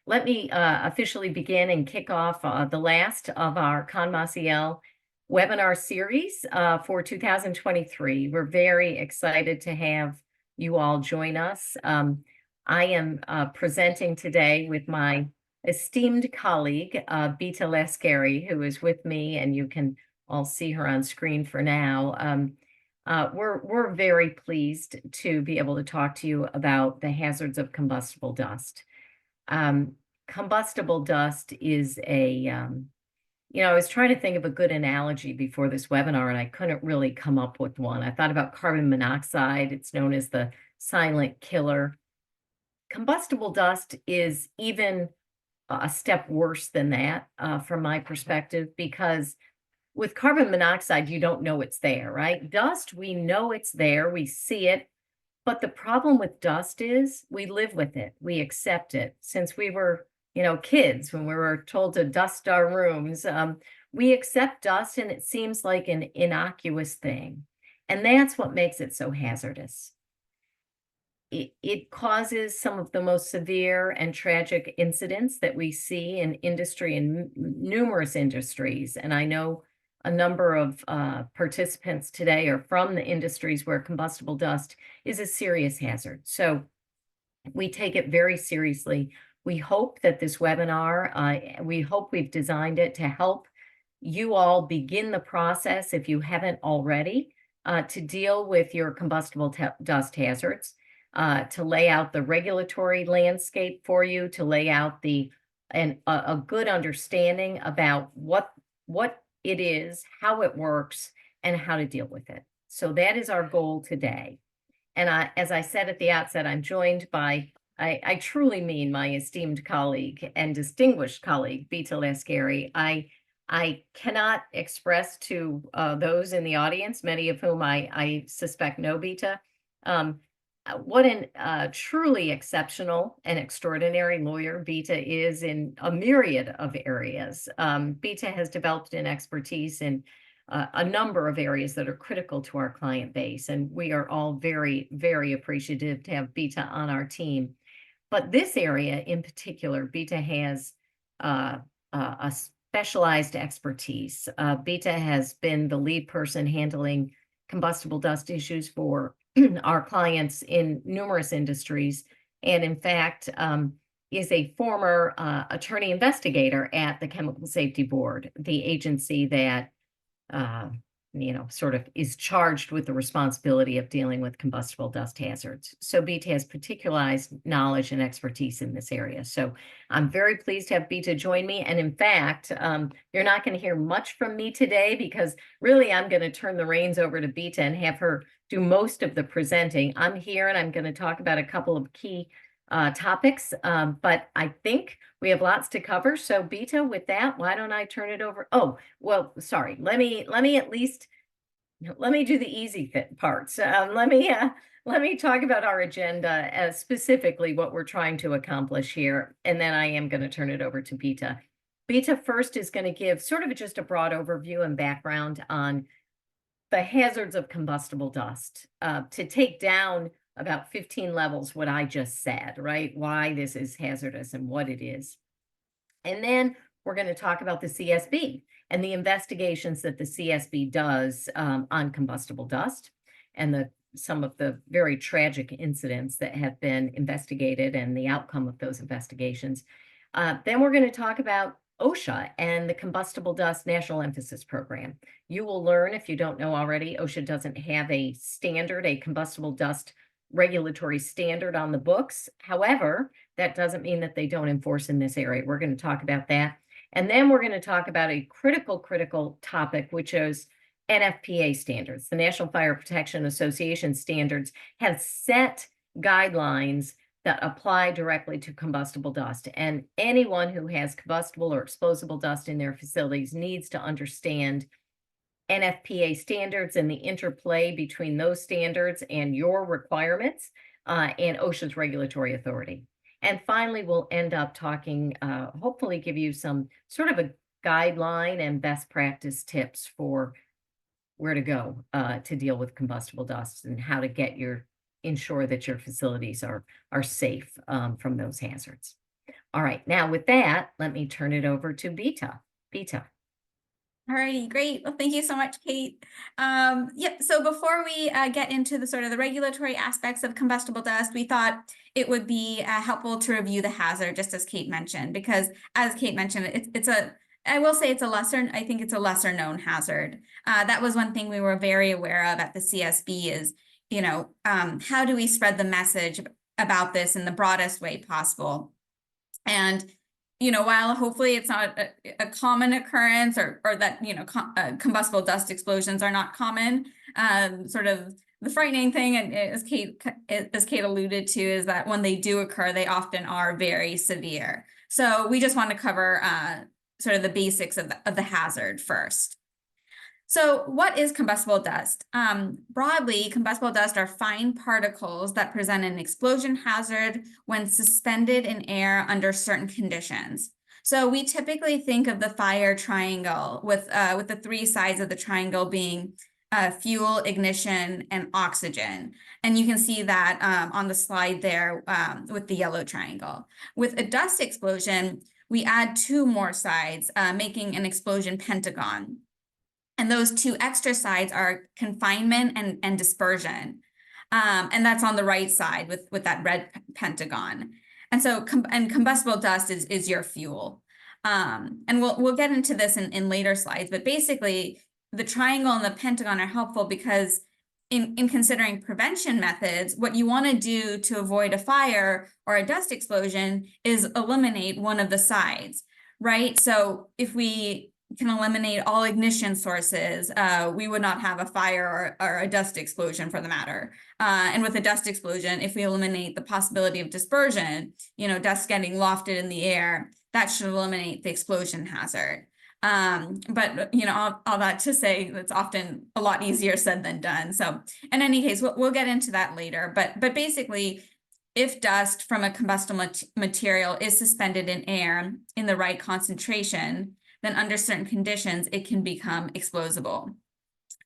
Let me officially begin and kick off the last of our Combustible webinar series for 2023. We're very excited to have you all join us. I am presenting today with my esteemed colleague, Bita Lascari, who is with me, and you can all see her on screen for now. We're very pleased to be able to talk to you about the hazards of combustible dust. Combustible dust is I was trying to think of a good analogy before this webinar, and I couldn't really come up with one. I thought about carbon monoxide. It's known as the silent killer. Combustible dust is even a step worse than that, from my perspective, because with carbon monoxide, you don't know it's there, right? Dust, we know it's there, we see it. But the problem with dust is we live with it, we accept it. Since we were, kids, when we were told to dust our rooms, we accept dust and it seems like an innocuous thing. And that's what makes it so hazardous. It causes some of the most severe and tragic incidents that we see in industry, in numerous industries. And I know a number of participants today are from the industries where combustible dust is a serious hazard. So we take it very seriously. We hope that this webinar, we hope we've designed it to help you all begin the process, if you haven't already, to deal with your combustible dust hazards, to lay out the regulatory landscape for you, to lay out a good understanding about what it is, how it works, and how to deal with it. So that is our goal today. And as I said at the outset, I'm joined by, I truly mean my esteemed colleague and distinguished colleague, Bita Lascari. I cannot express to those in the audience, many of whom I suspect know Bita, what an truly exceptional and extraordinary lawyer Bita is in a myriad of areas. Bita has developed an expertise in a number of areas that are critical to our client base, and we are all very, very appreciative to have Bita on our team. But this area in particular, Bita has a specialized expertise. Bita has been the lead person handling combustible dust issues for our clients in numerous industries, and in fact, is a former attorney investigator at the Chemical Safety Board, the agency that sort of is charged with the responsibility of dealing with combustible dust hazards. So Bita has particularized knowledge and expertise in this area. So I'm very pleased to have Bita join me. And in fact, you're not going to hear much from me today because really I'm going to turn the reins over to Bita and have her do most of the presenting. I'm here and I'm going to talk about a couple of key topics, but I think we have lots to cover. So Bita, with that, why don't I turn it over? Oh, well, sorry. Let me do the easy parts. Let me talk about our agenda, specifically what we're trying to accomplish here, and then I am going to turn it over to Bita. Bita first is going to give sort of just a broad overview and background on the hazards of combustible dust, to take down about 15 levels what I just said, right? Why this is hazardous and what it is. And then we're going to talk about the CSB and the investigations that the CSB does on combustible dust and some of the very tragic incidents that have been investigated and the outcome of those investigations. Then we're going to talk about OSHA and the Combustible Dust National Emphasis Program. You will learn, if you don't know already, OSHA doesn't have a standard, a combustible dust regulatory standard on the books. However, that doesn't mean that they don't enforce in this area. We're going to talk about that. And then we're going to talk about a critical topic, which is NFPA standards. The National Fire Protection Association standards have set guidelines that apply directly to combustible dust. And anyone who has combustible or explosible dust in their facilities needs to understand NFPA standards and the interplay between those standards and your requirements and OSHA's regulatory authority. And finally, we'll end up talking, hopefully give you some sort of a guideline and best practice tips for where to go to deal with combustible dust and how to ensure that your facilities are safe from those hazards. All right, now with that, let me turn it over to Beta. Beta. All righty, great. Well, thank you so much, Kate. Yep. So before we get into the sort of the regulatory aspects of combustible dust, we thought it would be helpful to review the hazard, just as Kate mentioned, because as Kate mentioned, I will say I think it's a lesser known hazard. That was one thing we were very aware of at the CSB is, how do we spread the message about this in the broadest way possible? And while hopefully it's not a common occurrence or that, combustible dust explosions are not common, sort of the frightening thing, and as Kate alluded to, is that when they do occur, they often are very severe. So we just want to cover sort of the basics of the hazard first. So what is combustible dust? Broadly, combustible dust are fine particles that present an explosion hazard when suspended in air under certain conditions. So we typically think of the fire triangle with the three sides of the triangle being fuel, ignition, and oxygen. And you can see that on the slide there with the yellow triangle. With a dust explosion, we add two more sides, making an explosion pentagon. And those two extra sides are confinement and dispersion. And that's on the right side with that red pentagon. And so combustible dust is your fuel. And we'll get into this in later slides, but basically the triangle and the pentagon are helpful because in considering prevention methods, what you want to do to avoid a fire or a dust explosion is eliminate one of the sides, right? So if we can eliminate all ignition sources, we would not have a fire or a dust explosion for the matter. And with a dust explosion, if we eliminate the possibility of dispersion, dust getting lofted in the air, that should eliminate the explosion hazard. But all that to say, that's often a lot easier said than done. So in any case, we'll get into that later. But basically, if dust from a combustible material is suspended in air in the right concentration, then under certain conditions, it can become explosible.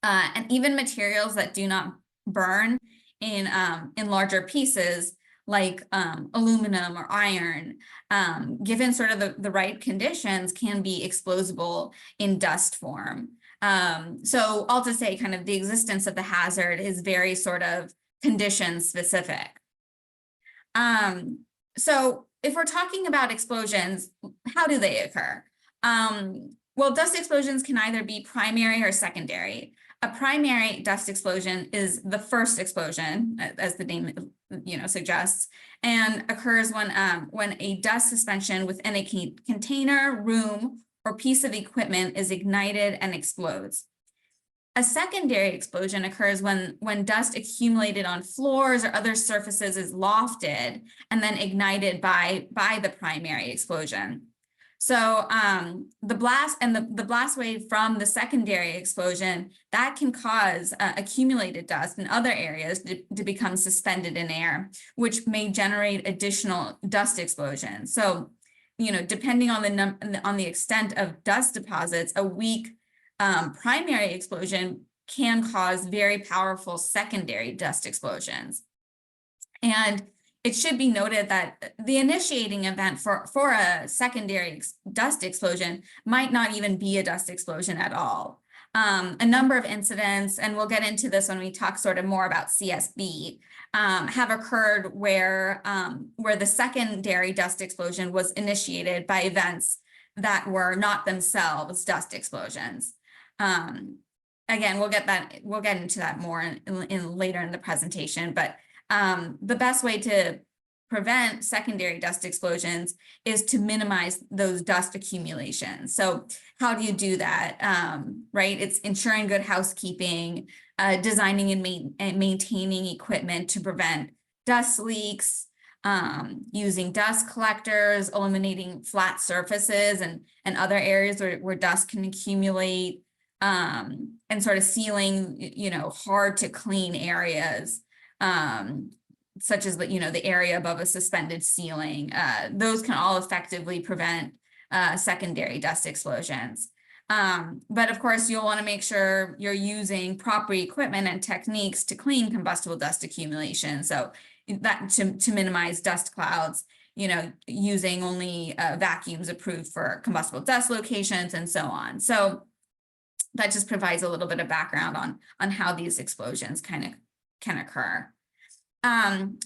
And even materials that do not burn in larger pieces, like aluminum or iron, given sort of the right conditions, can be explosible in dust form. So all to say, kind of the existence of the hazard is very sort of condition specific. So if we're talking about explosions, how do they occur? Well, dust explosions can either be primary or secondary. A primary dust explosion is the first explosion, as the name suggests, and occurs when a dust suspension within a container, room, or piece of equipment is ignited and explodes. A secondary explosion occurs when dust accumulated on floors or other surfaces is lofted and then ignited by the primary explosion. So the blast wave from the secondary explosion, that can cause accumulated dust in other areas to become suspended in air, which may generate additional dust explosions. So, depending on the extent of dust deposits, a weak primary explosion can cause very powerful secondary dust explosions. And it should be noted that the initiating event for a secondary dust explosion might not even be a dust explosion at all. A number of incidents, and we'll get into this when we talk sort of more about CSB, have occurred where the secondary dust explosion was initiated by events that were not themselves dust explosions. Again, we'll get into that more in later in the presentation, but the best way to prevent secondary dust explosions is to minimize those dust accumulations. So how do you do that? Right? It's ensuring good housekeeping, designing and maintaining equipment to prevent dust leaks, using dust collectors, eliminating flat surfaces and other areas where dust can accumulate, and sort of sealing, hard to clean areas, such as the area above a suspended ceiling. Those can all effectively prevent secondary dust explosions. But of course, you'll want to make sure you're using proper equipment and techniques to clean combustible dust accumulation. So that to minimize dust clouds, using only vacuums approved for combustible dust locations and so on. So that just provides a little bit of background on how these explosions can occur.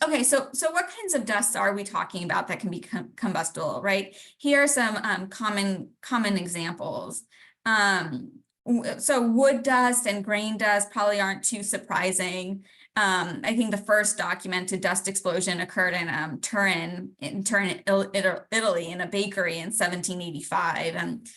Okay, so what kinds of dusts are we talking about that can be combustible, right? Here are some common examples. So wood dust and grain dust probably aren't too surprising. I think the first documented dust explosion occurred in Turin, Italy, in a bakery in 1785, and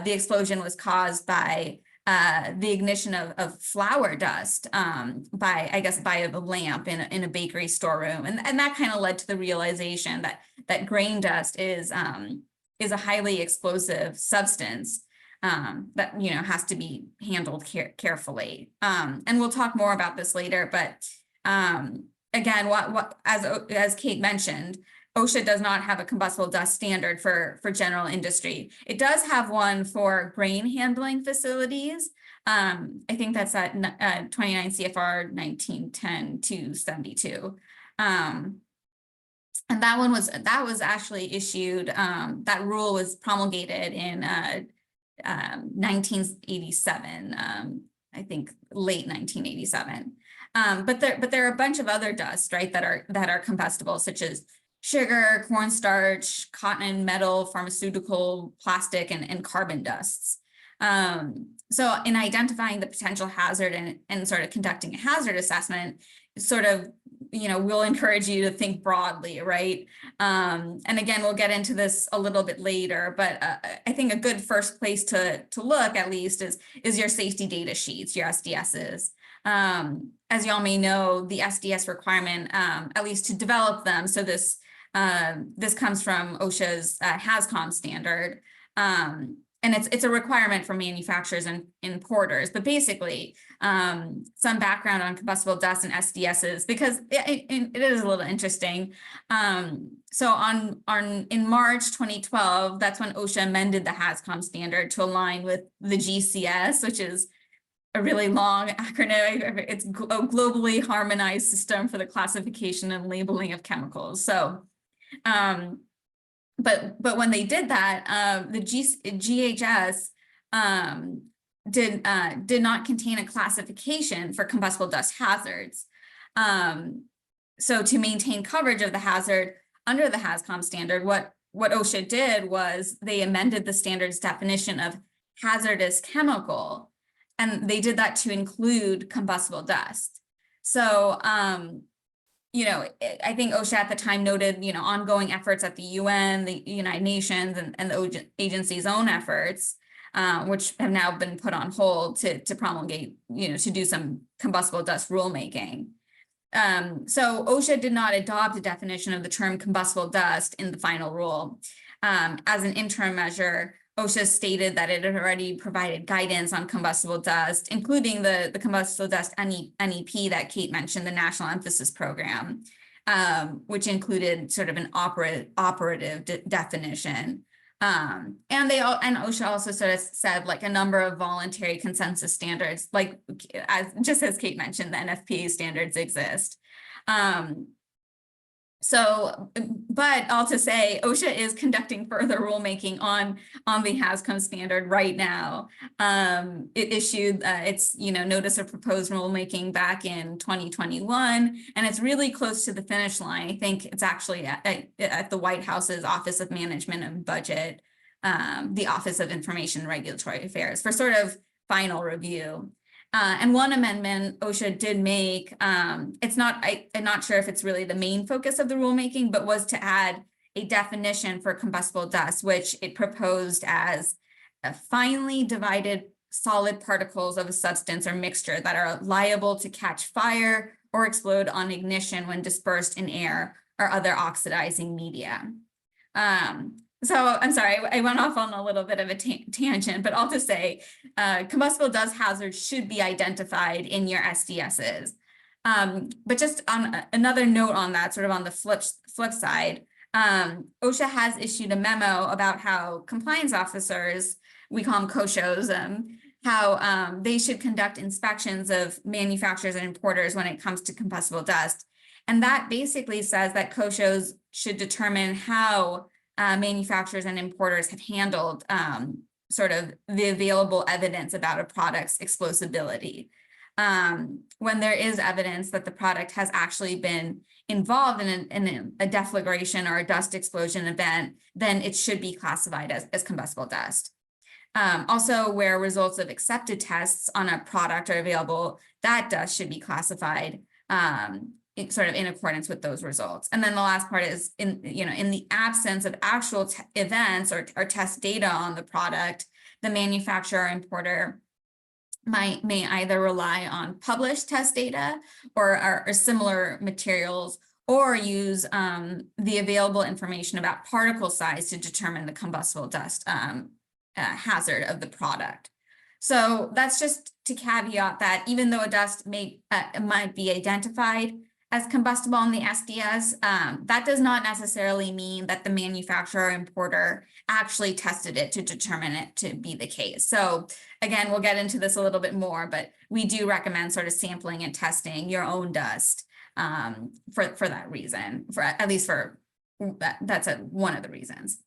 the explosion was caused by the ignition of flour dust by a lamp in a bakery storeroom, and that kind of led to the realization that grain dust is a highly explosive substance that has to be handled carefully. And we'll talk more about this later, but again, as Kate mentioned, OSHA does not have a combustible dust standard for general industry. It does have one for grain handling facilities. I think that's at 29 CFR 1910-272. And that was actually issued, that rule was promulgated in 1987, I think late 1987. But there are a bunch of other dusts, right, that are combustible, such as sugar, cornstarch, cotton, metal, pharmaceutical, plastic, and carbon dusts. So in identifying the potential hazard and sort of conducting a hazard assessment, we'll encourage you to think broadly, right? And again, we'll get into this a little bit later, but I think a good first place to look, at least, is your safety data sheets, your SDSs. As y'all may know, the SDS requirement, at least to develop them, so this comes from OSHA's HAZCOM standard, and it's a requirement for manufacturers and importers. But basically, some background on combustible dust and SDSs, because it is a little interesting. So in March 2012, that's when OSHA amended the HAZCOM standard to align with the GCS, which is a really long acronym. It's a globally harmonized system for the classification and labeling of chemicals. So, but when they did that, the GHS did not contain a classification for combustible dust hazards. So to maintain coverage of the hazard under the HAZCOM standard, what OSHA did was they amended the standard's definition of hazardous chemical, and they did that to include combustible dust. So, I think OSHA at the time noted, ongoing efforts at the UN, the United Nations, and the agency's own efforts, which have now been put on hold to promulgate, to do some combustible dust rulemaking. So OSHA did not adopt a definition of the term combustible dust in the final rule. As an interim measure, OSHA stated that it had already provided guidance on combustible dust, including the combustible dust NEP that Kate mentioned, the National Emphasis Program, which included sort of an operative definition. And OSHA also sort of said like a number of voluntary consensus standards, like just as Kate mentioned, the NFPA standards exist. But all to say, OSHA is conducting further rulemaking on the HAZCOM standard right now. It issued its notice of proposed rulemaking back in 2021, and it's really close to the finish line. I think it's actually at the White House's Office of Management and Budget, the Office of Information and Regulatory Affairs, for sort of final review. And one amendment OSHA did make, I'm not sure if it's really the main focus of the rulemaking, but was to add a definition for combustible dust, which it proposed as a finely divided solid particles of a substance or mixture that are liable to catch fire or explode on ignition when dispersed in air or other oxidizing media. So I'm sorry, I went off on a little bit of a tangent, but all to say, combustible dust hazards should be identified in your SDSs. But just on another note on that, sort of on the flip side, OSHA has issued a memo about how compliance officers, we call them COSHOs, how they should conduct inspections of manufacturers and importers when it comes to combustible dust. And that basically says that COSHOs should determine how manufacturers and importers have handled sort of the available evidence about a product's explosibility. When there is evidence that the product has actually been involved in a deflagration or a dust explosion event, then it should be classified as combustible dust. Also, where results of accepted tests on a product are available, that dust should be classified sort of in accordance with those results. And then the last part is in the absence of actual events or test data on the product, the manufacturer or importer may either rely on published test data or similar materials, or use the available information about particle size to determine the combustible dust hazard of the product. So that's just to caveat that even though a dust might be identified as combustible in the SDS, that does not necessarily mean that the manufacturer or importer actually tested it to determine it to be the case. So again, we'll get into this a little bit more, but we do recommend sort of sampling and testing your own dust for that reason, that's one of the reasons.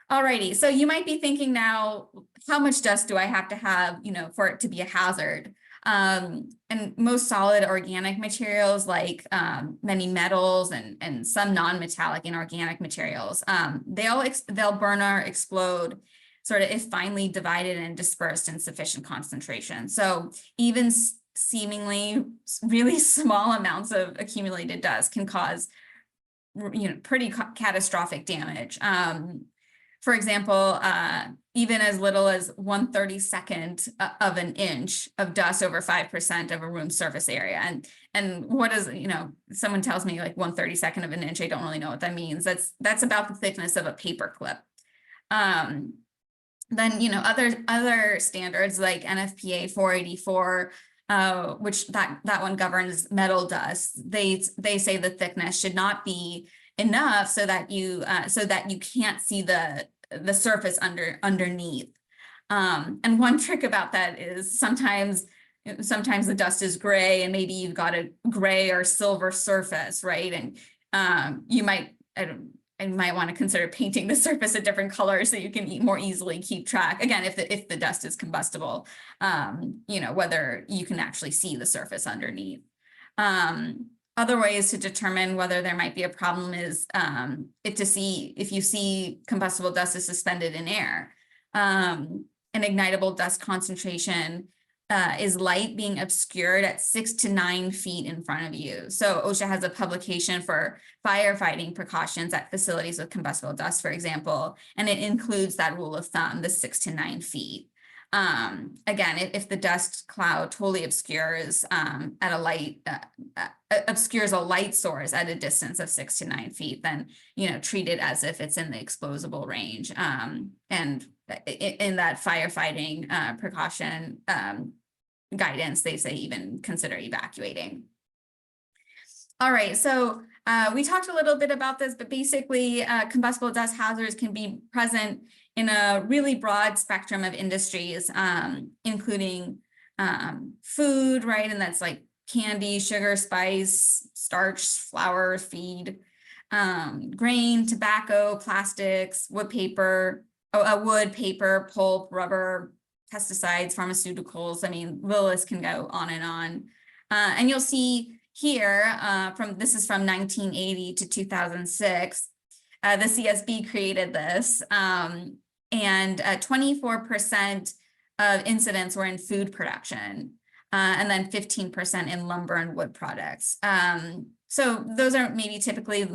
Alrighty, so you might be thinking now, how much dust do I have to have, for it to be a hazard? And most solid organic materials, like many metals and some non-metallic inorganic materials, they'll burn or explode sort of if finely divided and dispersed in sufficient concentration. So even seemingly really small amounts of accumulated dust can cause pretty catastrophic damage. For example, even as little as 1/32 of an inch of dust over 5% of a room surface area. And what is, someone tells me like 1/32 of an inch, I don't really know what that means. That's about the thickness of a paper clip. Then, other standards like NFPA 484, which that one governs metal dust, they say the thickness should not be enough so that you can't see the surface underneath. And one trick about that is sometimes the dust is gray and maybe you've got a gray or silver surface, right? And you might want to consider painting the surface a different color so you can more easily keep track. Again, if the dust is combustible, whether you can actually see the surface underneath. Other ways to determine whether there might be a problem is if you see combustible dust is suspended in air. An ignitable dust concentration is light being obscured at 6 to 9 feet in front of you. So OSHA has a publication for firefighting precautions at facilities with combustible dust, for example, and it includes that rule of thumb, the 6 to 9 feet. Again, if the dust cloud totally obscures obscures a light source at a distance of 6 to 9 feet, then treat it as if it's in the explosible range. And in that firefighting precaution guidance, they say even consider evacuating. All right, so we talked a little bit about this, but basically combustible dust hazards can be present in a really broad spectrum of industries, including food, right? And that's like candy, sugar, spice, starch, flour, feed, grain, tobacco, plastics, wood, paper, pulp, rubber, pesticides, pharmaceuticals. I mean, the list can go on. And you'll see here, this is from 1980 to 2006, the CSB created this, and 24% of incidents were in food production, and then 15% in lumber and wood products. So those are maybe typically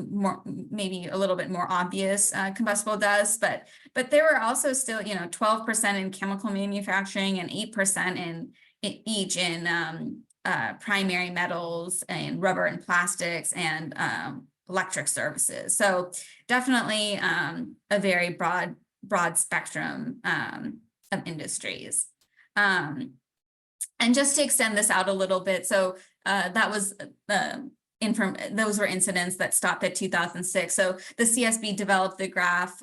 maybe a little bit more obvious combustible dust, but there were also still 12% in chemical manufacturing and 8% in primary metals and rubber and plastics and electric services. So definitely a very broad spectrum of industries. And just to extend this out a little bit, so that was those were incidents that stopped at 2006. So the CSB developed the graph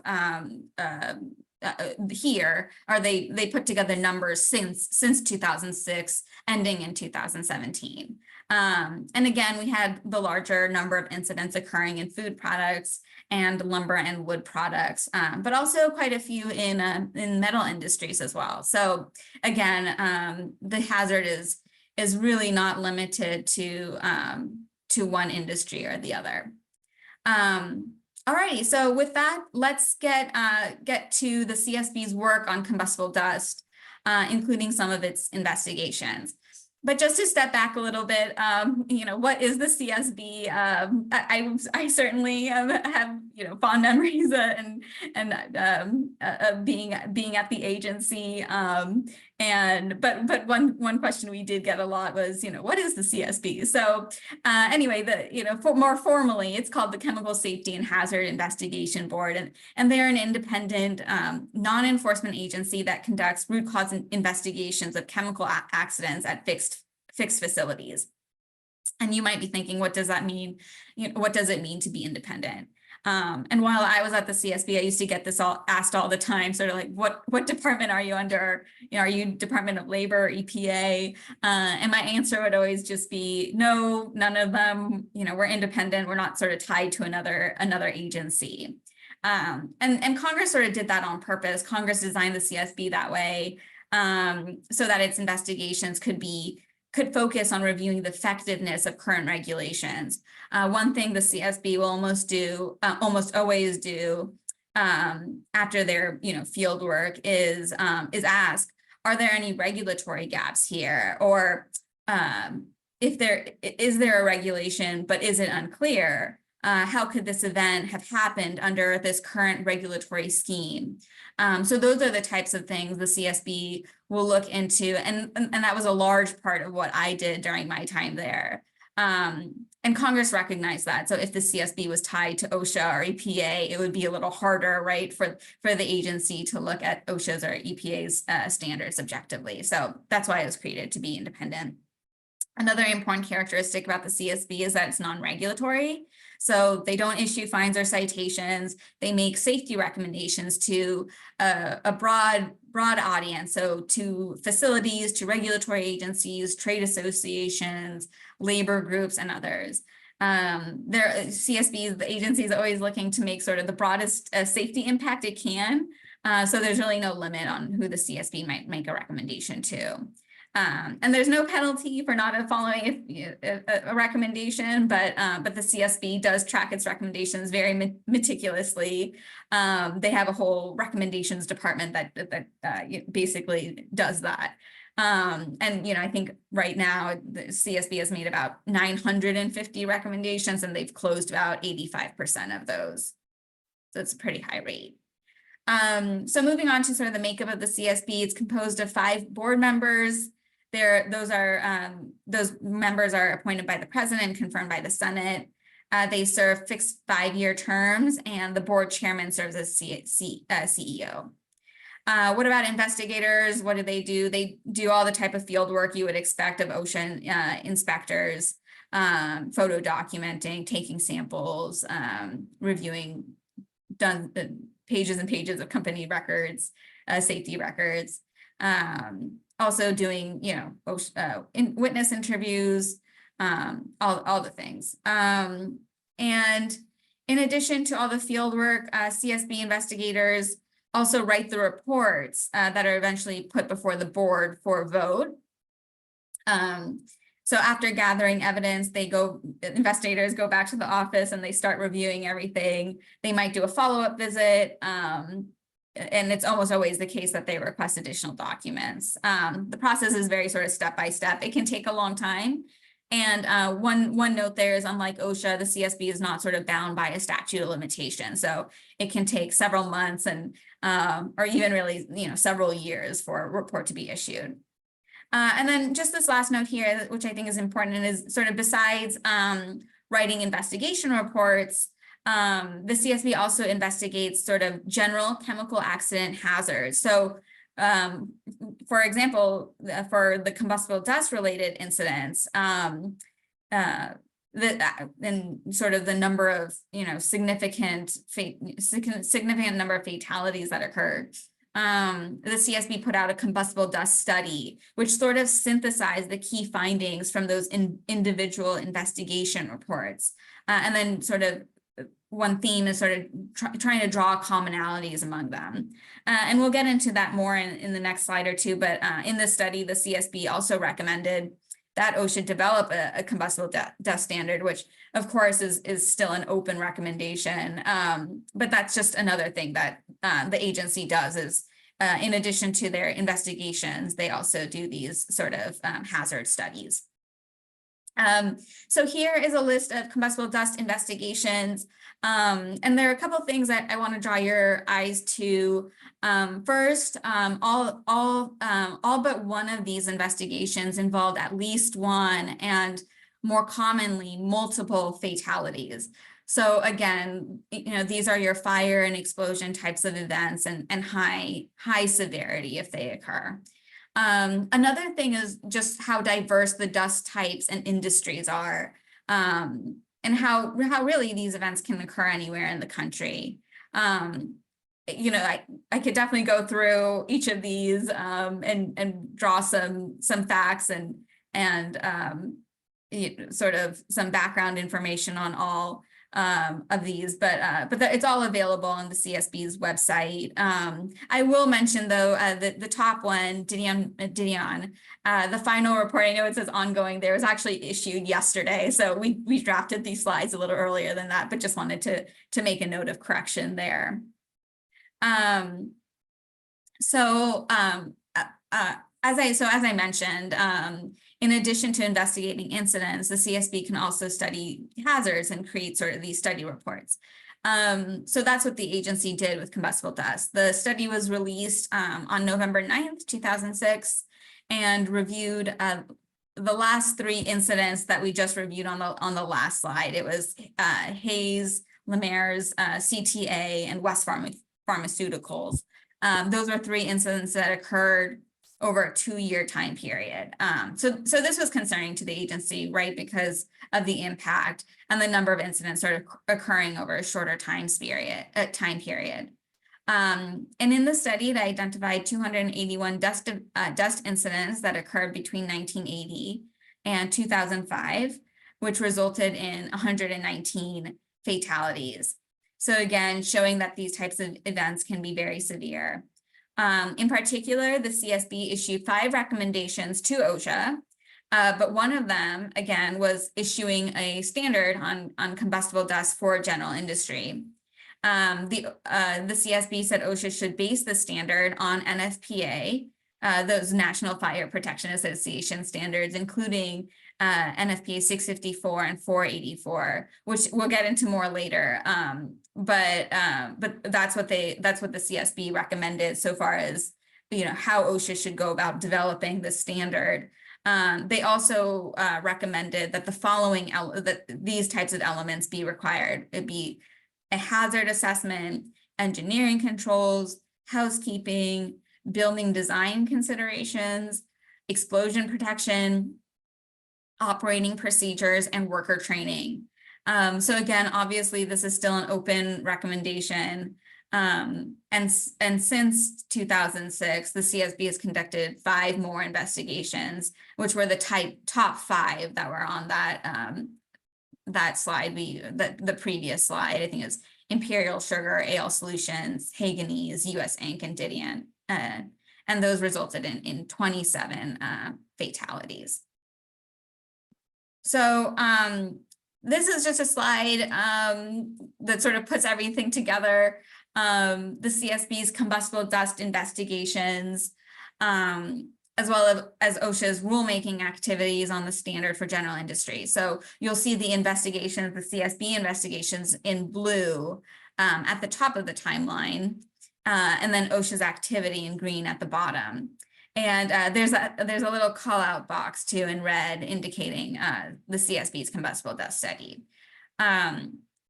here are they put together numbers since 2006, ending in 2017. And again, we had the larger number of incidents occurring in food products and lumber and wood products, but also quite a few in metal industries as well. So again, the hazard is really not limited to one industry or the other. Alrighty, so with that, let's get to the CSB's work on combustible dust, including some of its investigations. But just to step back a little bit, what is the CSB? I certainly have fond memories and being at the agency. But one question we did get a lot was, what is the CSB? So anyway, more formally, it's called the Chemical Safety and Hazard Investigation Board, and they're an independent non-enforcement agency that conducts root cause investigations of chemical accidents at fixed facilities. And you might be thinking, what does that mean? What does it mean to be independent? And while I was at the CSB, I used to get this asked all the time, sort of like, what department are you under? Are you Department of Labor or EPA? And my answer would always just be, no, none of them. We're independent. We're not sort of tied to another agency. And Congress sort of did that on purpose. Congress designed the CSB that way, so that its investigations could focus on reviewing the effectiveness of current regulations. One thing the CSB will almost always do after their field work is ask, are there any regulatory gaps here? Or if is there a regulation, but is it unclear? How could this event have happened under this current regulatory scheme? So those are the types of things the CSB will look into, and that was a large part of what I did during my time there. And Congress recognized that. So if the CSB was tied to OSHA or EPA, it would be a little harder, right, for the agency to look at OSHA's or EPA's standards objectively. So that's why it was created, to be independent. Another important characteristic about the CSB is that it's non-regulatory. So they don't issue fines or citations. They make safety recommendations to a broad audience. So to facilities, to regulatory agencies, trade associations, labor groups, and others. CSB, the agency, is always looking to make sort of the broadest safety impact it can. So there's really no limit on who the CSB might make a recommendation to. And there's no penalty for not following a recommendation, but the CSB does track its recommendations very meticulously. They have a whole recommendations department that basically does that. And I think right now the CSB has made about 950 recommendations, and they've closed about 85% of those. So it's a pretty high rate. So moving on to sort of the makeup of the CSB, it's composed of 5 board members. Those members are appointed by the president and confirmed by the Senate. They serve fixed 5-year terms, and the board chairman serves as CEO. What about investigators? What do? They do all the type of field work you would expect of OSHA inspectors, photo documenting, taking samples, reviewing pages and pages of company records, safety records. Also doing, witness interviews, all the things. And in addition to all the field work, CSB investigators also write the reports that are eventually put before the board for a vote. So after gathering evidence, investigators go back to the office and they start reviewing everything. They might do a follow-up visit. And it's almost always the case that they request additional documents. The process is very sort of step by step. It can take a long time. And one note there is, unlike OSHA, the CSB is not sort of bound by a statute of limitations. So it can take several months and or even really several years for a report to be issued. And then just this last note here, which I think is important, is sort of besides writing investigation reports, the CSB also investigates sort of general chemical accident hazards. So, for example, for the combustible dust related incidents, and sort of the number of significant number of fatalities that occurred. the CSB put out a combustible dust study, which sort of synthesized the key findings from those individual investigation reports. And then sort of one theme is sort of trying to draw commonalities among them. And we'll get into that more in the next slide or two, but in this study, the CSB also recommended that OSHA develop a combustible dust standard, which of course is still an open recommendation. But that's just another thing that the agency does is in addition to their investigations, they also do these sort of hazard studies. So here is a list of combustible dust investigations. And there are a couple of things that I want to draw your eyes to. First, all but one of these investigations involved at least one and more commonly multiple fatalities. So again, these are your fire and explosion types of events and high severity if they occur. Another thing is just how diverse the dust types and industries are, and how really these events can occur anywhere in the country. I could definitely go through each of these and draw some facts and sort of some background information on all of these, but it's all available on the CSB's website. I will mention though the top one, Didion, the final report, I know it says ongoing there, was actually issued yesterday, so we drafted these slides a little earlier than that, but just wanted to make a note of correction there. As I mentioned, in addition to investigating incidents, the CSB can also study hazards and create sort of these study reports. So that's what the agency did with combustible dust. The study was released on November 9th, 2006, and reviewed the last three incidents that we just reviewed on the last slide. It was Hayes, Lemaire's, CTA, and West Pharmaceuticals. Those were three incidents that occurred over a 2-year time period. So this was concerning to the agency, right, because of the impact and the number of incidents sort of occurring over a shorter time period. And in the study, it identified 281 dust incidents that occurred between 1980 and 2005, which resulted in 119 fatalities. So again, showing that these types of events can be very severe. In particular, the CSB issued 5 recommendations to OSHA, but one of them, again, was issuing a standard on combustible dust for general industry. The CSB said OSHA should base the standard on NFPA, those National Fire Protection Association standards, including NFPA 654 and 484, which we'll get into more later. But that's what the CSB recommended so far as how OSHA should go about developing the standard. They also recommended that the following that these types of elements be required. It'd be a hazard assessment, engineering controls, housekeeping, building design considerations, explosion protection, operating procedures, and worker training. So again, obviously, this is still an open recommendation. And since 2006, the CSB has conducted 5 more investigations, which were the top 5 that were on that slide, the previous slide. I think it was Imperial Sugar, AL Solutions, Haganese, US Inc., and Didion. And those resulted in 27 fatalities. So this is just a slide that sort of puts everything together. The CSB's combustible dust investigations, as well as OSHA's rulemaking activities on the standard for general industry. So you'll see the investigations, the CSB investigations in blue at the top of the timeline, and then OSHA's activity in green at the bottom. And there's a little call out box too in red indicating the CSB's combustible dust study.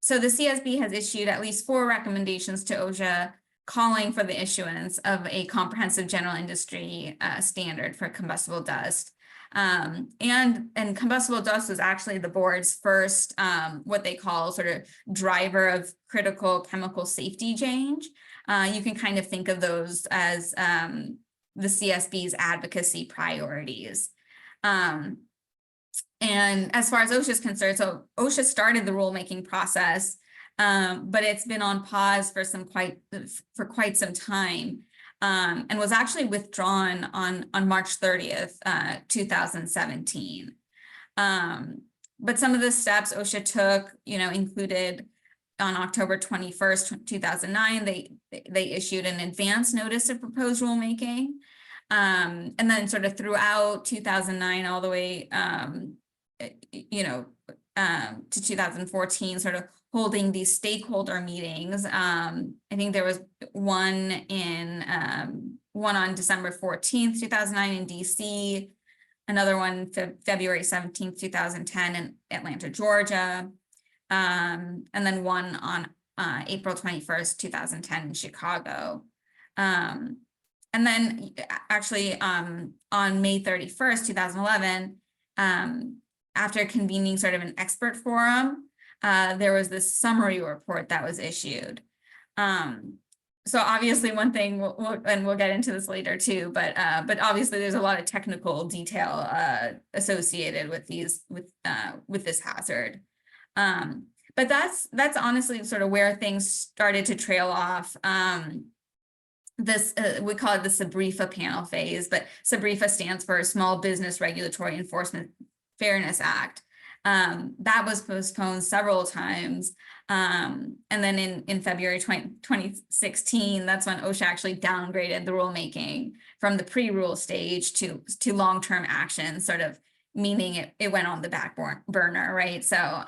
So the CSB has issued at least 4 recommendations to OSHA calling for the issuance of a comprehensive general industry standard for combustible dust. And combustible dust was actually the board's first what they call sort of driver of critical chemical safety change. you can kind of think of those as the CSB's advocacy priorities. And as far as OSHA is concerned, so OSHA started the rulemaking process, but it's been on pause for quite some time, and was actually withdrawn on March 30th, 2017. But some of the steps OSHA took, included on October 21st, 2009, they issued an advance notice of proposed rulemaking. And then sort of throughout 2009 all the way to 2014, sort of holding these stakeholder meetings. I think there was one on December 14th, 2009 in DC, another one February 17th, 2010 in Atlanta, Georgia, and then one on April 21st, 2010 in Chicago. And then actually on May 31st, 2011, after convening sort of an expert forum, there was this summary report that was issued. So obviously one thing, and we'll get into this later too, but obviously there's a lot of technical detail associated with this hazard. But that's honestly sort of where things started to trail off. We call it the SBREFA panel phase, but SBREFA stands for Small Business Regulatory Enforcement Fairness Act. That was postponed several times. And then in February 2016, that's when OSHA actually downgraded the rulemaking from the pre-rule stage to long-term action, sort of meaning it went on the back burner, right? So,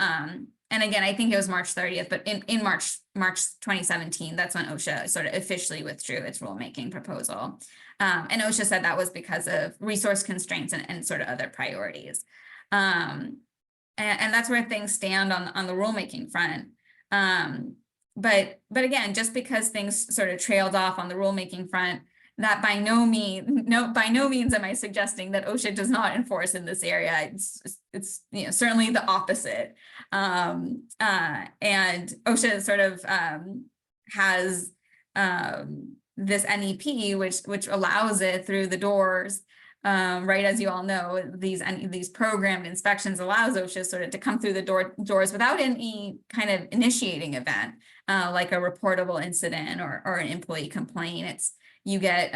and again, I think it was March 30th, but in March 2017, that's when OSHA sort of officially withdrew its rulemaking proposal. And OSHA said that was because of resource constraints and sort of other priorities. And that's where things stand on the rulemaking front. But again, just because things sort of trailed off on the rulemaking front, that by no means am I suggesting that OSHA does not enforce in this area. It's certainly the opposite. And OSHA sort of has this NEP, which allows it through the doors. Right, as you all know, these programmed inspections allows OSHA sort of to come through the doors without any kind of initiating event, like a reportable incident or an employee complaint. You get,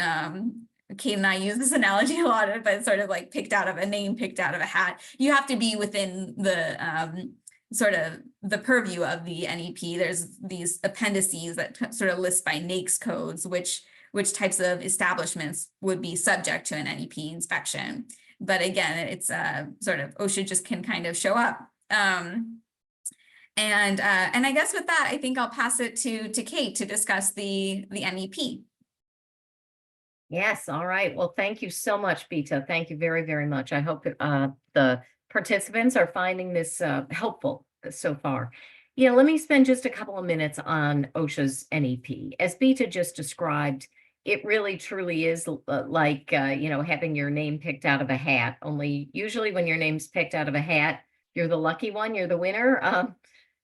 Kate and I use this analogy a lot, but it's sort of like picked out of a hat. You have to be within the sort of the purview of the NEP. There's these appendices that sort of list by NAICS codes, which types of establishments would be subject to an NEP inspection. But again, it's sort of OSHA just can kind of show up. And I guess with that, I think I'll pass it to Kate to discuss the NEP. Yes, all right. Well, thank you so much, Bita. Thank you very, very much. I hope the participants are finding this helpful so far. Let me spend just a couple of minutes on OSHA's NEP. As Bita just described, it really truly is like, having your name picked out of a hat. Only usually when your name's picked out of a hat, you're the lucky one, you're the winner.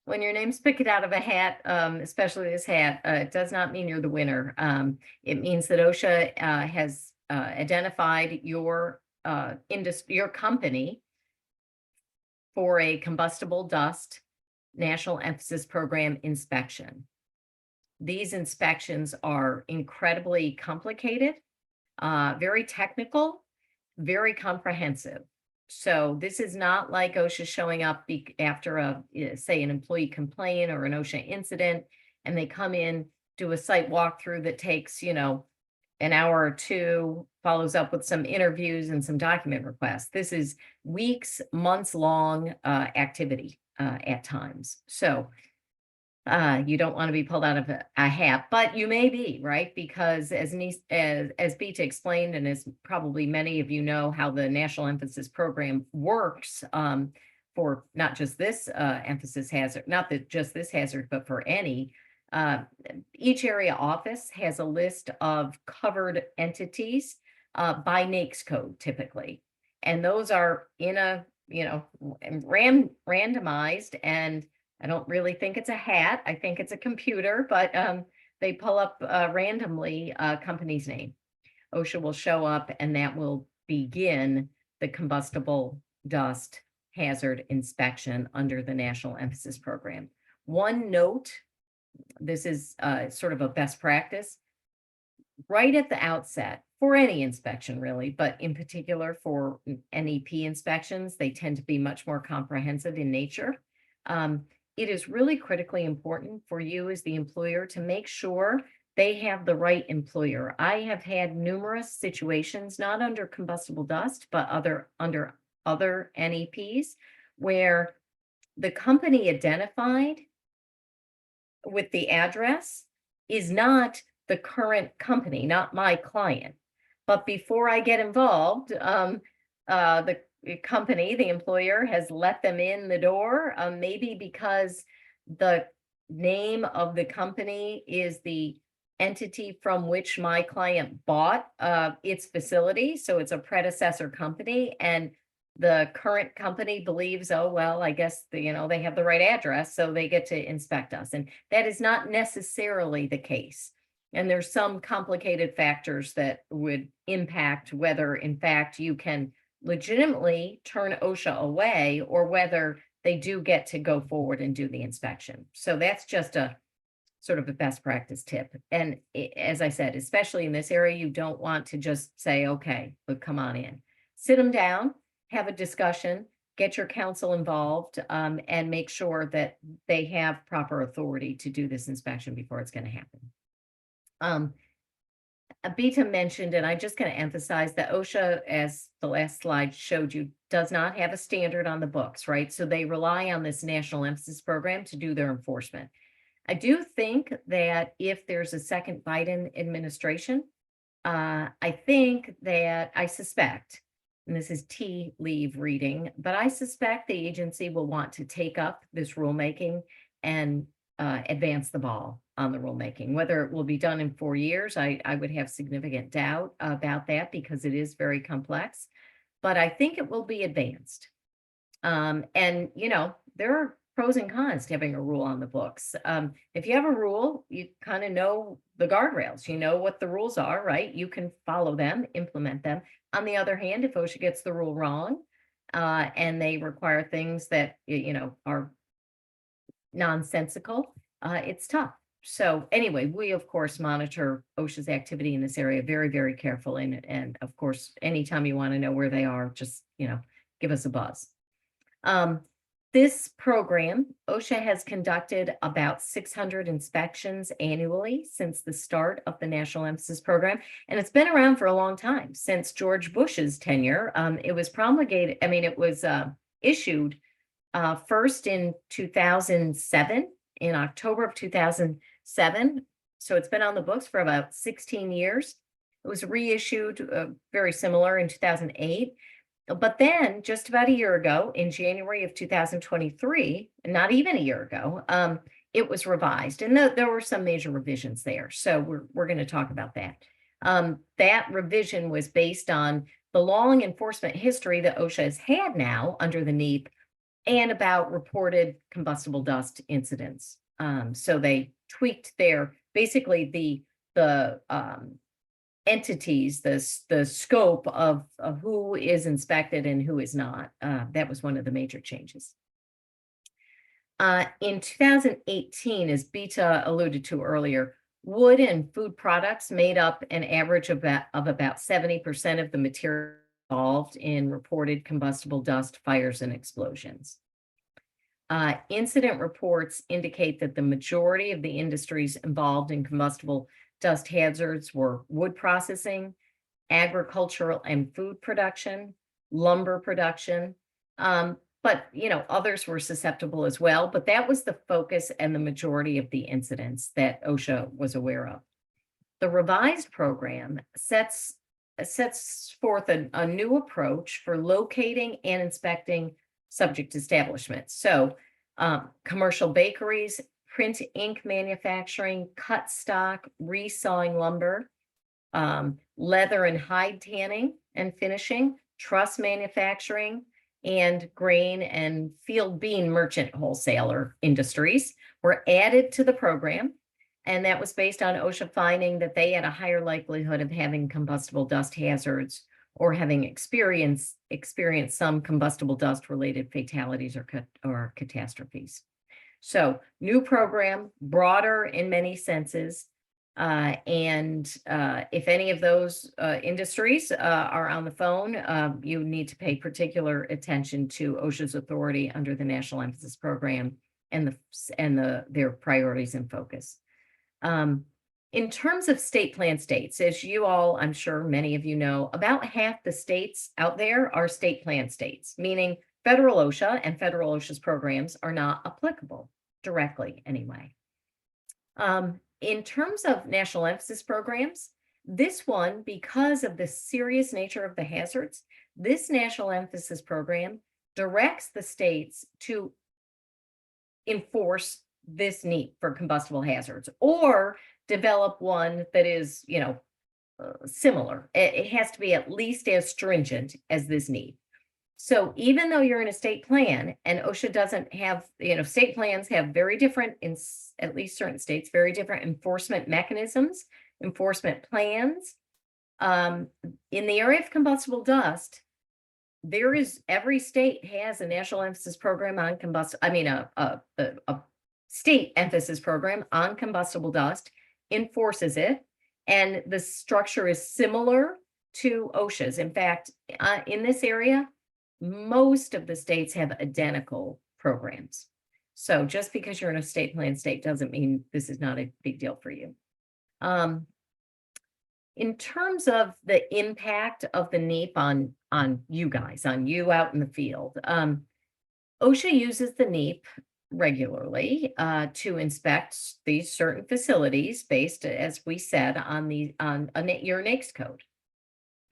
When your name's picked out of a hat, especially this hat, it does not mean you're the winner. It means that OSHA has identified your company for a combustible dust national emphasis program inspection. These inspections are incredibly complicated, very technical, very comprehensive. So this is not like OSHA showing up after say an employee complaint or an OSHA incident, and they come in, do a site walkthrough that takes, an hour or two, follows up with some interviews and some document requests. This is weeks, months long activity at times. So you don't want to be pulled out of a hat, but you may be, right? Because as Bita explained, and as probably many of you know, how the National Emphasis Program works for not just this emphasis hazard, not that just this hazard, but for any, each area office has a list of covered entities by NAICS code typically. And those are in a, randomized, and I don't really think it's a hat. I think it's a computer, but they pull up randomly a company's name. OSHA will show up and that will begin the combustible dust hazard inspection under the National Emphasis Program. One note, this is sort of a best practice. Right at the outset, for any inspection really, but in particular for NEP inspections, they tend to be much more comprehensive in nature. It is really critically important for you as the employer to make sure they have the right employer. I have had numerous situations, not under combustible dust, but under other NEPs, where the company identified with the address is not the current company, not my client. But before I get involved, the company, the employer, has let them in the door, maybe because the name of the company is the entity from which my client bought its facility. So it's a predecessor company, and the current company believes, oh, well, I guess they have the right address, so they get to inspect us. And that is not necessarily the case. And there's some complicated factors that would impact whether, in fact, you can legitimately turn OSHA away or whether they do get to go forward and do the inspection. So that's just a sort of a best practice tip. And as I said, especially in this area, you don't want to just say, okay, but come on in. Sit them down, have a discussion, get your counsel involved, and make sure that they have proper authority to do this inspection before it's going to happen. Beta mentioned, and I'm just going to emphasize that OSHA, as the last slide showed you, does not have a standard on the books, right? So they rely on this National Emphasis Program to do their enforcement. I do think that if there's a second Biden administration, I suspect, and this is tea leaf reading, but I suspect the agency will want to take up this rulemaking and advance the ball on the rulemaking. Whether it will be done in 4 years, I would have significant doubt about that because it is very complex, but I think it will be advanced. And, there are pros and cons to having a rule on the books. If you have a rule, you kind of know the guardrails, you know what the rules are, right? You can follow them, implement them. On the other hand, if OSHA gets the rule wrong, and they require things that, are nonsensical, it's tough. So anyway, we of course monitor OSHA's activity in this area very, very carefully. And of course, anytime you want to know where they are, just, give us a buzz. This program, OSHA has conducted about 600 inspections annually since the start of the National Emphasis Program, and it's been around for a long time, since George Bush's tenure. It was promulgated, it was issued first in 2007, in October of 2007. So it's been on the books for about 16 years. It was reissued very similar in 2008. But then just about a year ago, in January of 2023, not even a year ago, it was revised. And there were some major revisions there. So we're going to talk about that. That revision was based on the long enforcement history that OSHA has had now under the NEP and about reported combustible dust incidents. So they tweaked basically the entities, the scope of who is inspected and who is not. That was one of the major changes. In 2018, as Beta alluded to earlier, wood and food products made up an average of about 70% of the material involved in reported combustible dust fires and explosions. Incident reports indicate that the majority of the industries involved in combustible dust hazards were wood processing, agricultural and food production, lumber production, but others were susceptible as well. But that was the focus and the majority of the incidents that OSHA was aware of. The revised program sets forth a new approach for locating and inspecting subject establishments. So commercial bakeries, print ink manufacturing, cut stock, resawing lumber, leather and hide tanning and finishing, truss manufacturing, and grain and field bean merchant wholesaler industries were added to the program. And that was based on OSHA finding that they had a higher likelihood of having combustible dust hazards or having experienced some combustible dust related fatalities or catastrophes. So new program, broader in many senses. If any of those industries are on the phone, you need to pay particular attention to OSHA's authority under the National Emphasis Program and their priorities and focus. In terms of state plan states, as you all, I'm sure many of you know, about half the states out there are state plan states, meaning federal OSHA and federal OSHA's programs are not applicable directly anyway. In terms of national emphasis programs, this one, because of the serious nature of the hazards, this national emphasis program directs the states to enforce this NEAP for combustible hazards or develop one that is, similar. It has to be at least as stringent as this NEAP. So even though you're in a state plan and OSHA doesn't have, state plans have very different, in at least certain states, very different enforcement mechanisms, enforcement plans. In the area of combustible dust, every state has a national emphasis program on a state emphasis program on combustible dust, enforces it, and the structure is similar to OSHA's. In fact, in this area, most of the states have identical programs. So just because you're in a state plan state doesn't mean this is not a big deal for you. In terms of the impact of the NEAP on you guys, on you out in the field, OSHA uses the NEAP regularly to inspect these certain facilities based, as we said, on your NAICS code.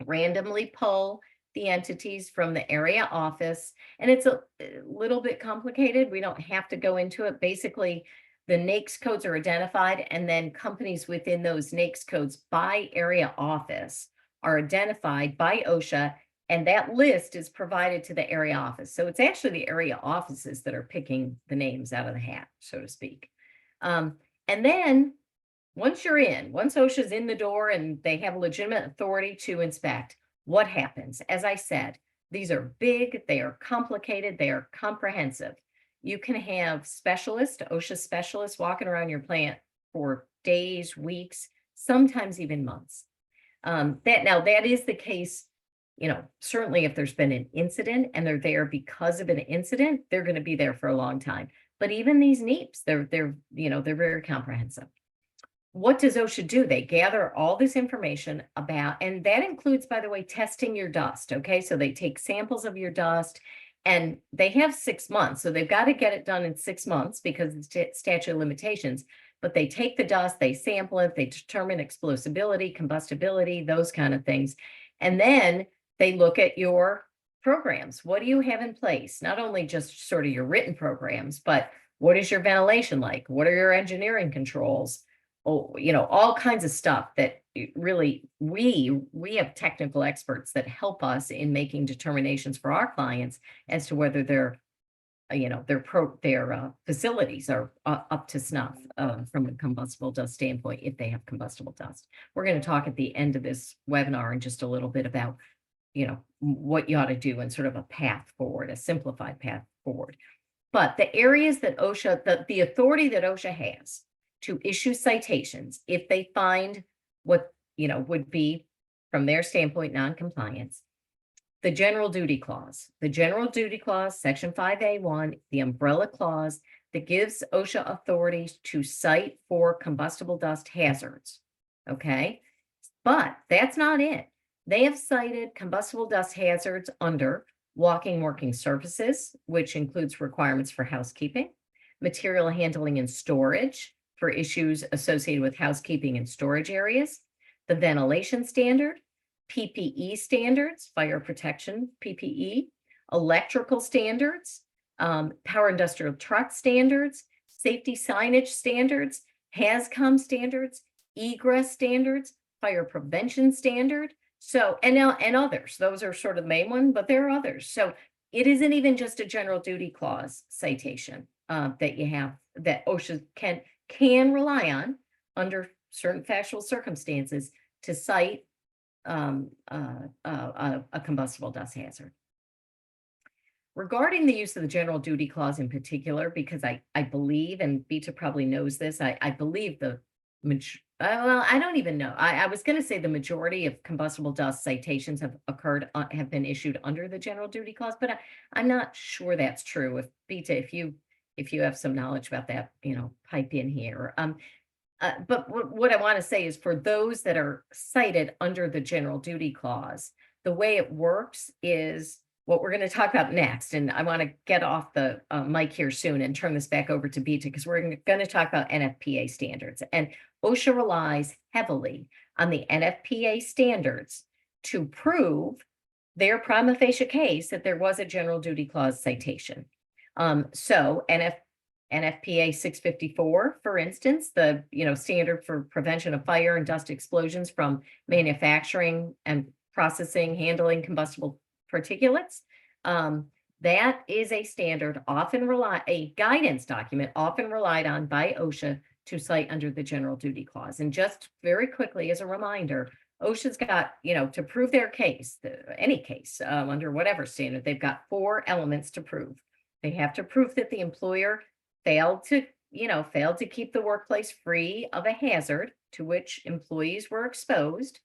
Randomly pull the entities from the area office, and it's a little bit complicated. We don't have to go into it. Basically, the NAICS codes are identified, and then companies within those NAICS codes by area office are identified by OSHA, and that list is provided to the area office. So it's actually the area offices that are picking the names out of the hat, so to speak. And then once OSHA's in the door and they have legitimate authority to inspect, what happens? As I said, these are big, they are complicated, they are comprehensive. You can have OSHA specialists walking around your plant for days, weeks, sometimes even months. That is the case, certainly if there's been an incident and they're there because of an incident, they're going to be there for a long time. But even these NEAPs, they're very comprehensive. What does OSHA do? They gather all this information and that includes, by the way, testing your dust. Okay, so they take samples of your dust and they have 6 months. So they've got to get it done in 6 months because it's statute of limitations. But they take the dust, they sample it, they determine explosibility, combustibility, those kind of things. And then they look at your programs. What do you have in place? Not only just sort of your written programs, but what is your ventilation like? What are your engineering controls? All kinds of stuff that really we have technical experts that help us in making determinations for our clients as to whether their facilities are up to snuff from a combustible dust standpoint if they have combustible dust. We're going to talk at the end of this webinar in just a little bit about what you ought to do and sort of a path forward, a simplified path forward. But the areas that OSHA, the authority that OSHA has to issue citations if they find what would be from their standpoint non-compliance. The general duty clause, section 5A1, the umbrella clause that gives OSHA authority to cite for combustible dust hazards. Okay, but that's not it. They have cited combustible dust hazards under walking, working surfaces, which includes requirements for housekeeping, material handling and storage, for issues associated with housekeeping and storage areas, the ventilation standard, PPE standards, fire protection, PPE, electrical standards, power industrial truck standards, safety signage standards, HAZCOM standards, egress standards, fire prevention standard. So, and others, those are sort of the main one, but there are others. So it isn't even just a general duty clause citation that you have that OSHA can rely on under certain factual circumstances to cite a combustible dust hazard. Regarding the use of the general duty clause in particular, because I believe, and Beta probably knows this, I believe well, I don't even know. I was going to say the majority of combustible dust citations have been issued under the general duty clause, but I'm not sure that's true. If Beta, if you have some knowledge about that, pipe in here. But what I want to say is for those that are cited under the general duty clause, the way it works is what we're going to talk about next. And I want to get off the mic here soon and turn this back over to Beta because we're going to talk about NFPA standards. And OSHA relies heavily on the NFPA standards to prove their prima facie case that there was a general duty clause citation. So NFPA 654, for instance, the standard for prevention of fire and dust explosions from manufacturing and processing, handling combustible particulates. That is a standard a guidance document often relied on by OSHA to cite under the general duty clause. And just very quickly as a reminder, OSHA's got, to prove their case, any case under whatever standard, they've got 4 elements to prove. They have to prove that the employer failed to keep the workplace free of a hazard to which employees were exposed,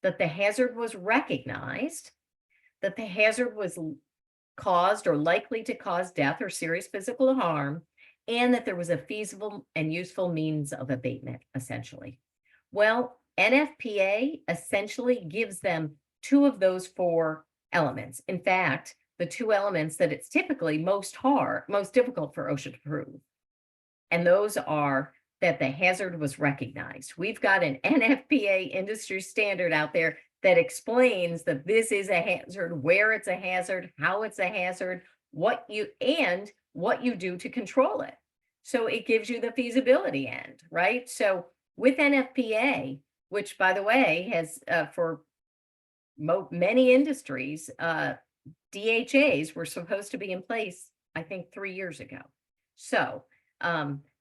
that the hazard was recognized, that the hazard was caused or likely to cause death or serious physical harm, and that there was a feasible and useful means of abatement, essentially. Well, NFPA essentially gives them 2 of those 4 elements. In fact, the 2 elements that it's typically most difficult for OSHA to prove. And those are that the hazard was recognized. We've got an NFPA industry standard out there that explains that this is a hazard, where it's a hazard, how it's a hazard, what you do to control it. So it gives you the feasibility end, right? So with NFPA, which by the way has for many industries, DHAs were supposed to be in place, I think 3 years ago. So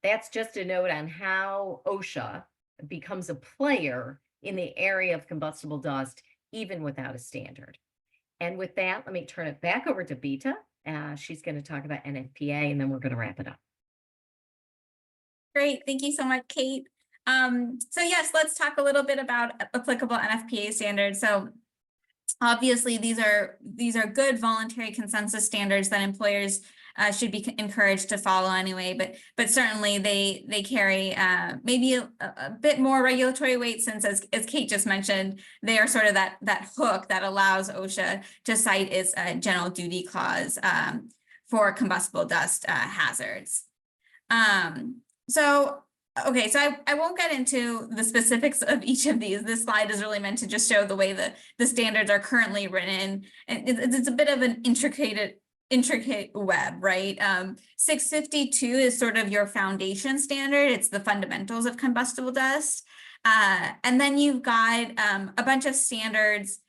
that's just a note on how OSHA becomes a player in the area of combustible dust, even without a standard. And with that, let me turn it back over to Beta. She's going to talk about NFPA, and then we're going to wrap it up. Great. Thank you so much, Kate. So yes, let's talk a little bit about applicable NFPA standards. So obviously, these are good voluntary consensus standards that employers should be encouraged to follow anyway, but certainly they carry maybe a bit more regulatory weight since, as Kate just mentioned, they are sort of that hook that allows OSHA to cite its general duty clause for combustible dust hazards. Okay, so I won't get into the specifics of each of these. This slide is really meant to just show the way the standards are currently written. And it's a bit of an intricate web, right? 652 is sort of your foundation standard. It's the fundamentals of combustible dust. And then you've got a bunch of standards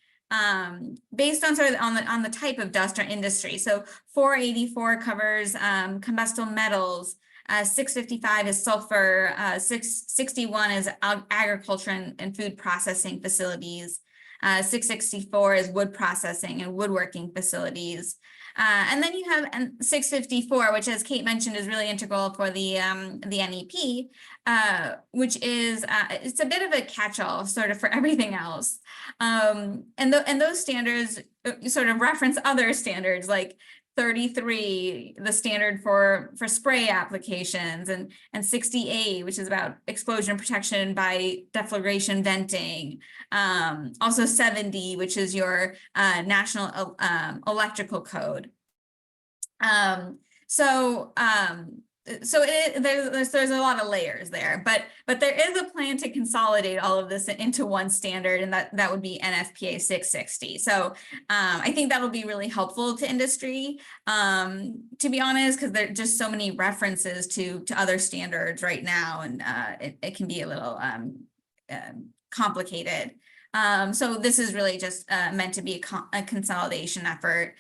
based on sort of on the type of dust or industry. So 484 covers combustible metals. 655 is sulfur, 661 is agriculture and food processing facilities, 664 is wood processing and woodworking facilities. And then you have 654, which, as Kate mentioned, is really integral for the NEP, which is it's a bit of a catch-all sort of for everything else. And those standards sort of reference other standards like 33, the standard for spray applications, and 68, which is about explosion protection by deflagration venting. Also 70, which is your national electrical code. There's a lot of layers there, but there is a plan to consolidate all of this into one standard, and that would be NFPA 660. So I think that'll be really helpful to industry, to be honest, because there are just so many references to other standards right now, and it can be a little complicated. So this is really just meant to be a consolidation effort.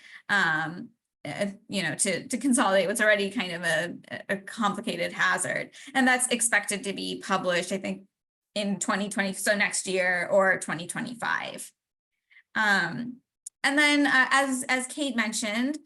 To consolidate what's already kind of a complicated hazard. And that's expected to be published, I think, in 2020, so next year or 2025. And then as Kate mentioned,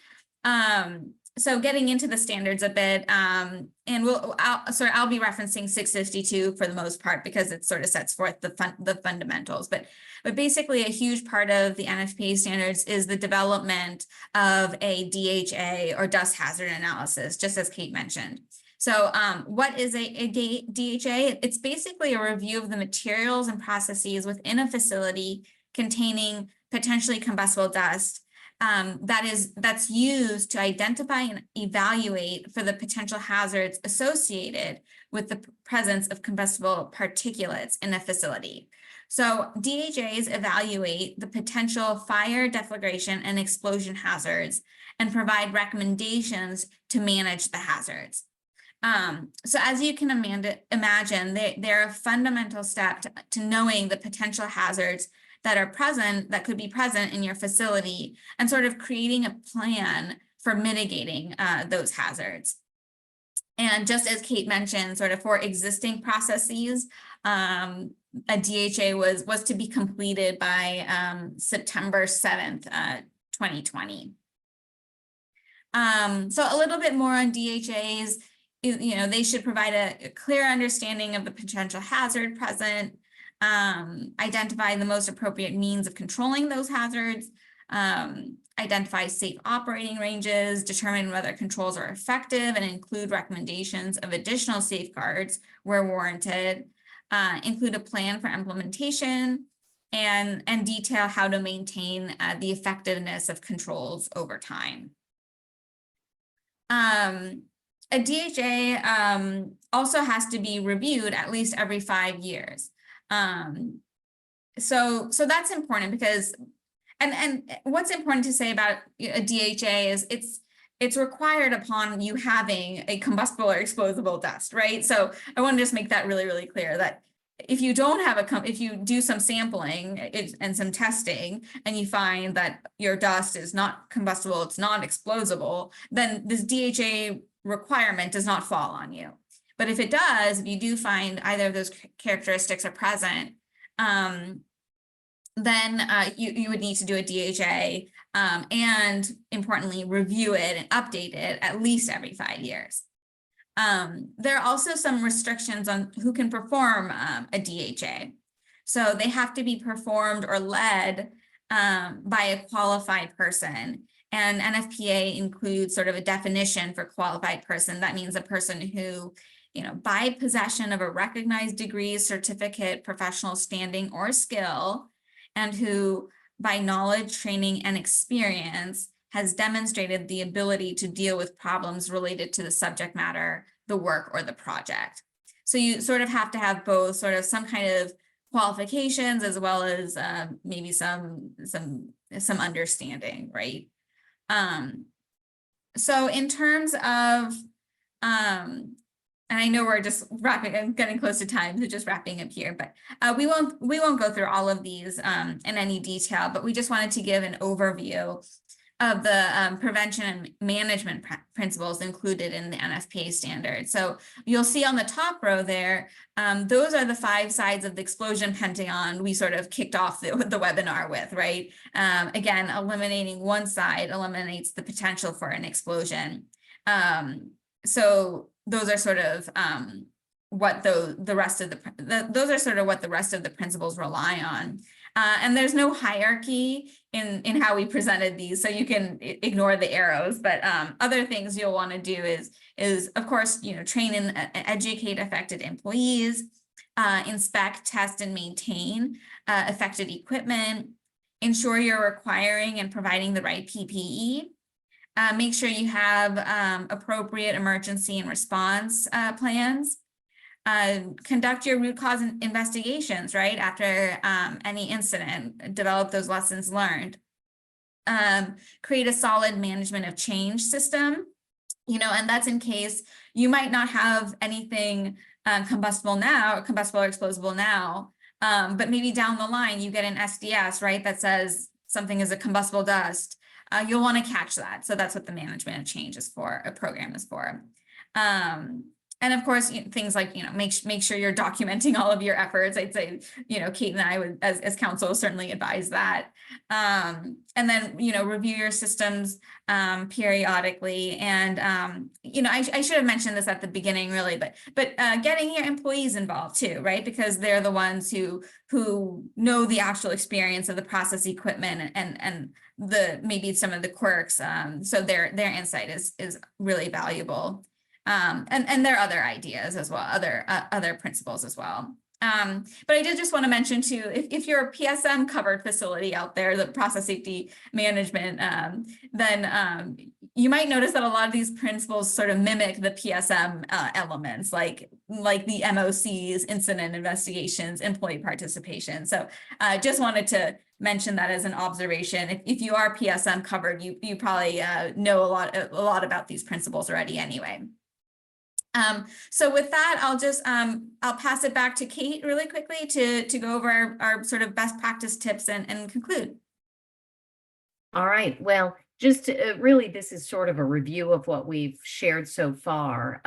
so getting into the standards a bit, and I'll be referencing 652 for the most part because it sort of sets forth the fundamentals. But basically, a huge part of the NFPA standards is the development of a DHA or dust hazard analysis, just as Kate mentioned. So what is a DHA? It's basically a review of the materials and processes within a facility containing potentially combustible dust that's used to identify and evaluate for the potential hazards associated with the presence of combustible particulates in a facility. So DHAs evaluate the potential fire, deflagration, and explosion hazards and provide recommendations to manage the hazards. So as you can imagine, they're a fundamental step to knowing the potential hazards that could be present in your facility and sort of creating a plan for mitigating those hazards. And just as Kate mentioned, sort of for existing processes, a DHA was to be completed by September 7th, 2020. So a little bit more on DHAs. They should provide a clear understanding of the potential hazard present, identify the most appropriate means of controlling those hazards, identify safe operating ranges, determine whether controls are effective, and include recommendations of additional safeguards where warranted, include a plan for implementation, and detail how to maintain the effectiveness of controls over time. A DHA also has to be reviewed at least every 5 years. So that's important because, and what's important to say about a DHA is it's required upon you having a combustible or explosible dust, right? So I want to just make that really, really clear that if you don't have if you do some sampling and some testing and you find that your dust is not combustible, it's not explosible, then this DHA requirement does not fall on you. But if it does, if you do find either of those characteristics are present, then you would need to do a DHA and importantly, review it and update it at least every 5 years. There are also some restrictions on who can perform a DHA. So they have to be performed or led by a qualified person. And NFPA includes sort of a definition for qualified person. That means a person who, by possession of a recognized degree, certificate, professional standing, or skill, and who by knowledge, training, and experience has demonstrated the ability to deal with problems related to the subject matter, the work, or the project. So you sort of have to have both sort of some kind of qualifications as well as maybe some understanding, right? So in terms of, and I know we're just getting close to time, so just wrapping up here, but we won't go through all of these in any detail, but we just wanted to give an overview of the prevention and management principles included in the NFPA standard. So you'll see on the top row there, those are the 5 sides of the explosion pentagon we sort of kicked off the webinar with, right? Again, eliminating one side eliminates the potential for an explosion. So those are sort of what the rest of those are sort of what the rest of the principles rely on. And there's no hierarchy in how we presented these, so you can ignore the arrows. But other things you'll want to do is of course, train and educate affected employees, inspect, test, and maintain affected equipment, ensure you're requiring and providing the right PPE. Make sure you have appropriate emergency and response plans. Conduct your root cause investigations, right? After any incident, develop those lessons learned. Create a solid management of change system, and that's in case you might not have anything combustible now, combustible or explosible now, but maybe down the line you get an SDS, right? That says something is a combustible dust. You'll want to catch that. So that's what the management of change is for, a program is for. And of course, things like, make sure you're documenting all of your efforts. I'd say, Kate and I would, as counsel, certainly advise that. And then, review your systems periodically. And, I should have mentioned this at the beginning, really, but getting your employees involved too, right? Because they're the ones who know the actual experience of the process equipment and maybe some of the quirks. So their insight is really valuable. And there are other ideas as well, other principles as well. But I did just want to mention too, if you're a PSM covered facility out there, the process safety management, then you might notice that a lot of these principles sort of mimic the PSM elements, like the MOCs, incident investigations, employee participation. So just wanted to mention that as an observation. If you are PSM covered, you probably know a lot about these principles already anyway. So with that, I'll pass it back to Kate really quickly to go over our sort of best practice tips and conclude. All right. Well, just really, this is sort of a review of what we've shared so far.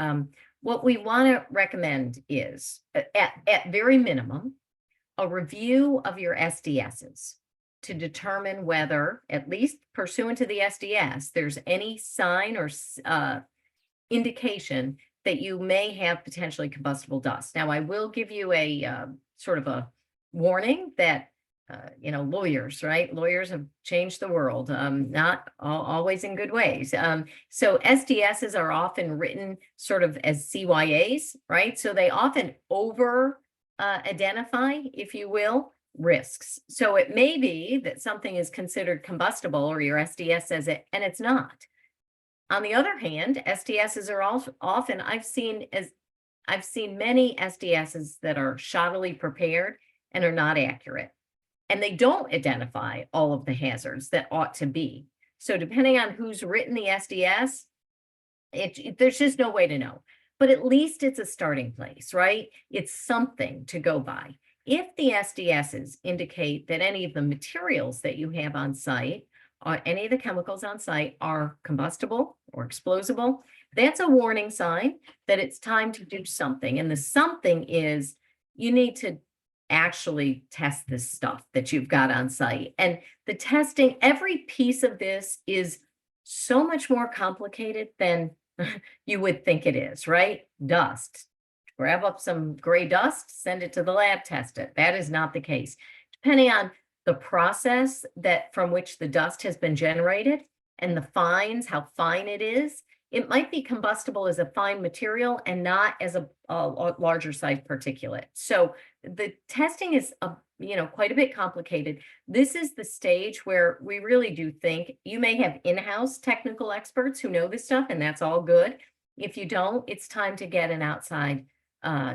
What we want to recommend is, at very minimum, a review of your SDSs to determine whether, at least pursuant to the SDS, there's any sign or indication that you may have potentially combustible dust. Now, I will give you a sort of a warning that, lawyers, right? Lawyers have changed the world, not always in good ways. So SDSs are often written sort of as CYAs, right? So they often over identify, if you will, risks. So it may be that something is considered combustible or your SDS says it, and it's not. On the other hand, SDSs are also often, I've seen many SDSs that are shoddily prepared and are not accurate. And they don't identify all of the hazards that ought to be. So depending on who's written the SDS, there's just no way to know. But at least it's a starting place, right? It's something to go by. If the SDSs indicate that any of the materials that you have on site, any of the chemicals on site are combustible or explosible, that's a warning sign that it's time to do something. And the something is you need to actually test this stuff that you've got on site. And the testing, every piece of this is so much more complicated than you would think it is, right? Dust. Grab up some gray dust, send it to the lab, test it. That is not the case. Depending on the process from which the dust has been generated and the fines, how fine it is, it might be combustible as a fine material and not as a larger size particulate. So the testing is quite a bit complicated. This is the stage where we really do think you may have in-house technical experts who know this stuff, and that's all good. If you don't, it's time to get an outside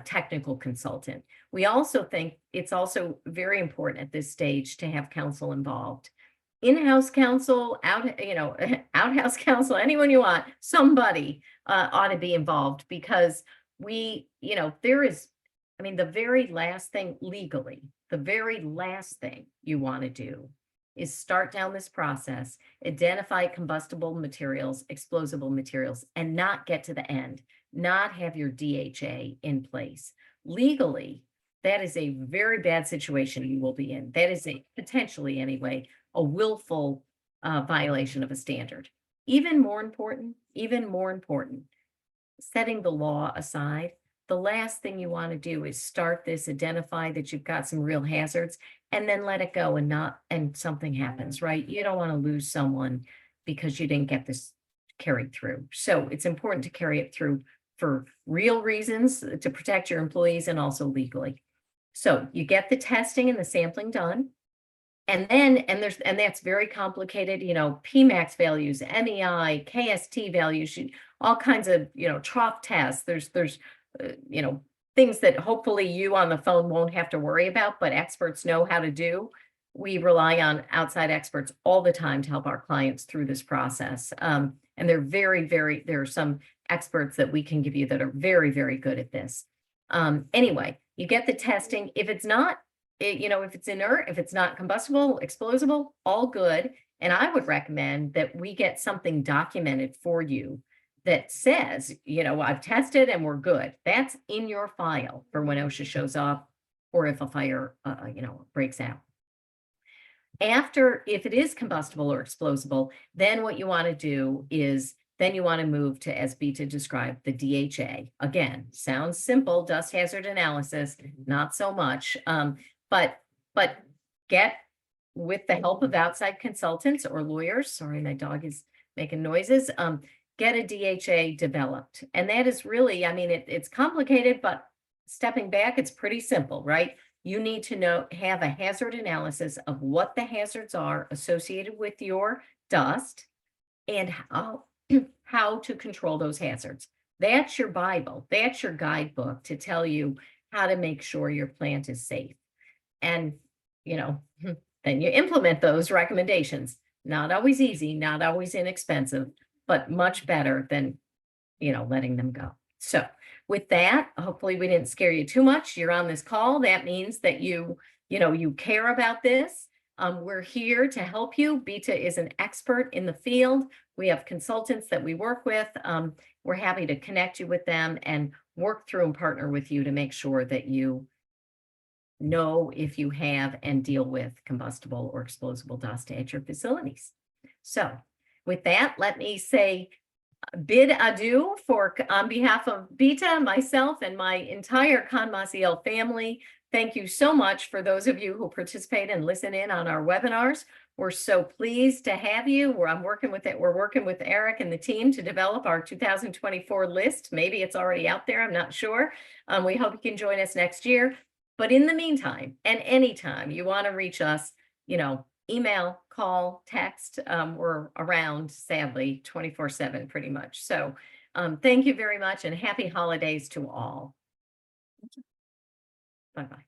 technical consultant. We also think it's also very important at this stage to have counsel involved. In-house counsel, outhouse counsel, anyone you want, somebody ought to be involved because there is, the very last thing legally, the very last thing you want to do is start down this process, identify combustible materials, explosible materials, and not get to the end, not have your DHA in place. Legally, that is a very bad situation you will be in. That is potentially anyway, a willful violation of a standard. Even more important, setting the law aside, the last thing you want to do is start this, identify that you've got some real hazards, and then let it go and something happens, right? You don't want to lose someone because you didn't get this carried through. So it's important to carry it through for real reasons to protect your employees and also legally. So you get the testing and the sampling done. And then, that's very complicated, Pmax values, MEI, KST values, all kinds of, trough tests. There's things that hopefully you on the phone won't have to worry about, but experts know how to do. We rely on outside experts all the time to help our clients through this process. And they're there are some experts that we can give you that are very, very good at this. Anyway, you get the testing. If it's not, if it's inert, if it's not combustible, explosible, all good. And I would recommend that we get something documented for you that says, I've tested and we're good. That's in your file for when OSHA shows up or if a fire, breaks out. After, if it is combustible or explosible, then what you want to do is then you want to move to, as Beta described, the DHA. Again, sounds simple, dust hazard analysis, not so much. But get with the help of outside consultants or lawyers. Sorry, my dog is making noises. Get a DHA developed. And that is really, I mean, it's complicated, but stepping back, it's pretty simple, right? You need to have a hazard analysis of what the hazards are associated with your dust and how to control those hazards. That's your Bible. That's your guidebook to tell you how to make sure your plant is safe. And, then you implement those recommendations. Not always easy, not always inexpensive, but much better than, letting them go. So with that, hopefully we didn't scare you too much. You're on this call. That means that you care about this. We're here to help you. Beta is an expert in the field. We have consultants that we work with. We're happy to connect you with them and work through and partner with you to make sure that you know if you have and deal with combustible or explosible dust at your facilities. So with that, let me say bid adieu on behalf of Beta, myself, and my entire Combustible family. Thank you so much for those of you who participate and listen in on our webinars. We're so pleased to have you. We're working with Eric and the team to develop our 2024 list. Maybe it's already out there, I'm not sure. We hope you can join us next year. But in the meantime, and anytime you want to reach us, email, call, text, we're around, sadly, 24/7 pretty much. So thank you very much and happy holidays to all. Bye-bye.